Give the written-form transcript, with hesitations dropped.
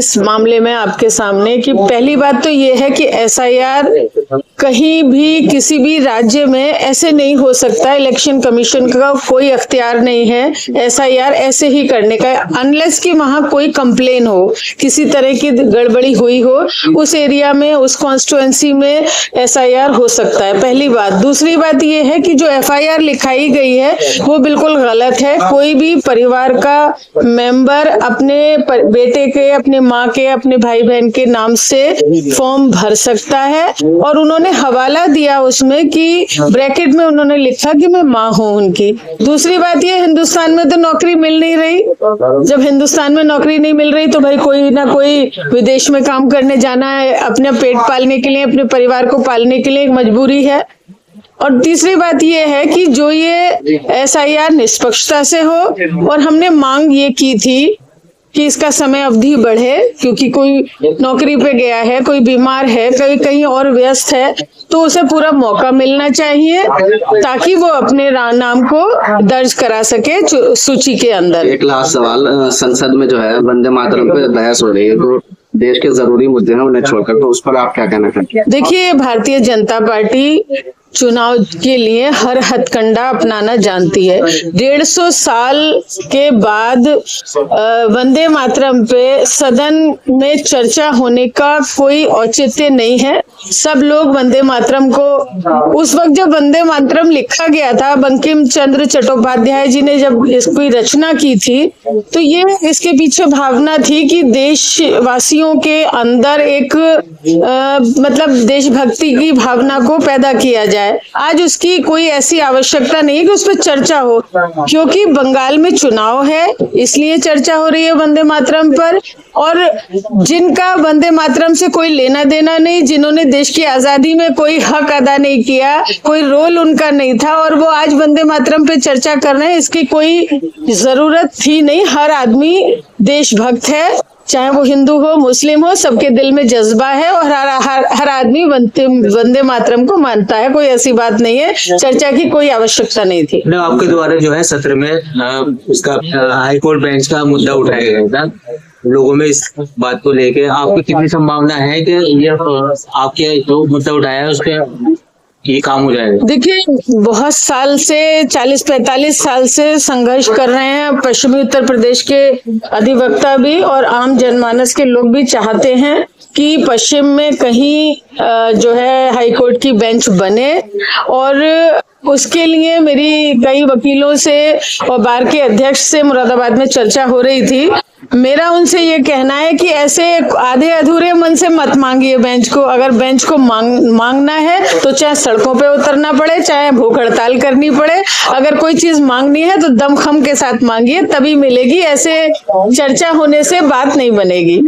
इस मामले में आपके सामने कि पहली बात तो ये है कि एसआईआर कहीं भी किसी भी राज्य में ऐसे नहीं हो सकता। इलेक्शन कमीशन का कोई अख्तियार नहीं है एसआईआर ऐसे ही करने का, अनलेस कि वहां कोई कंप्लेन हो, किसी तरह की गड़बड़ी हुई हो, उस एरिया में, उस कॉन्स्टिट्यूएंसी में एसआईआर हो सकता है। पहली बात। दूसरी बात ये है कि जो एफआईआर लिखाई गई है वो बिल्कुल गलत है। कोई भी परिवार का मेंबर अपने बेटे के, अपने माँ के, अपने भाई बहन के नाम से फॉर्म भर सकता है, और उन्होंने हवाला दिया उसमें कि ब्रैकेट में उन्होंने लिखा कि मैं माँ हूँ उनकी। दूसरी बात ये, हिंदुस्तान में तो नौकरी मिल नहीं रही। जब हिंदुस्तान में नौकरी नहीं मिल रही तो भाई कोई ना कोई विदेश में काम करने जाना है, अपने पेट पालने के लिए, अपने परिवार को पालने के लिए एक मजबूरी है। और तीसरी बात ये है कि जो ये एसआईआर निष्पक्षता से हो, और हमने मांग ये की थी कि इसका समय अवधि बढ़े, क्योंकि कोई नौकरी पे गया है, कोई बीमार है, कोई कहीं और व्यस्त है, तो उसे पूरा मौका मिलना चाहिए ताकि वो अपने नाम को दर्ज करा सके सूची के अंदर। एक लास्ट सवाल, संसद में जो है वंदे मातरम पे बहस हो रही है, तो देश के जरूरी मुद्दे हैं उन्हें छोड़कर, तो उस पर आप क्या कहना चाहते हैं? देखिए, भारतीय जनता पार्टी चुनाव के लिए हर हथकंडा अपनाना जानती है। 150 साल के बाद वंदे मातरम पे सदन में चर्चा होने का कोई औचित्य नहीं है। सब लोग वंदे मातरम को, उस वक्त जब वंदे मातरम लिखा गया था, बंकिम चंद्र चट्टोपाध्याय जी ने जब इसकी रचना की थी, तो ये इसके पीछे भावना थी कि देशवासियों के अंदर एक मतलब देशभक्ति की भावना को पैदा किया जाए। आज उसकी कोई ऐसी आवश्यकता नहीं है कि उस पर चर्चा हो, क्योंकि बंगाल में चुनाव है इसलिए चर्चा हो रही है वंदे मातरम पर। और जिनका वंदे मातरम से कोई लेना देना नहीं, जिन्होंने देश की आजादी में कोई हक अदा नहीं किया, कोई रोल उनका नहीं था, और वो आज वंदे मातरम पे चर्चा कर रहे हैं, इसकी कोई जरूरत थी नहीं। हर आदमी देशभक्त है, चाहे वो हिंदू हो, मुस्लिम हो, सबके दिल में जज्बा है, और हर आदमी वंदे मातरम को मानता है। कोई ऐसी बात नहीं है, चर्चा की कोई आवश्यकता नहीं थी। आपके द्वारा जो है सत्र में उसका हाईकोर्ट बेंच का मुद्दा उठाया गया था, लोगों में इस बात को लेके आपकी कितनी संभावना है कि ये आपके जो मुद्दा उठाया है उस पर ये काम हो जाएगा? देखिए, बहुत साल से 40-45 साल से संघर्ष कर रहे हैं पश्चिमी उत्तर प्रदेश के अधिवक्ता भी, और आम जनमानस के लोग भी चाहते हैं कि पश्चिम में कहीं जो है हाईकोर्ट की बेंच बने, और उसके लिए मेरी कई वकीलों से और बार के अध्यक्ष से मुरादाबाद में चर्चा हो रही थी। मेरा उनसे ये कहना है कि ऐसे आधे अधूरे मन से मत मांगिए बेंच को। अगर बेंच को मांगना है तो चाहे सड़कों पे उतरना पड़े, चाहे भूख हड़ताल करनी पड़े, अगर कोई चीज मांगनी है तो दमखम के साथ मांगिए, तभी मिलेगी। ऐसे चर्चा होने से बात नहीं बनेगी।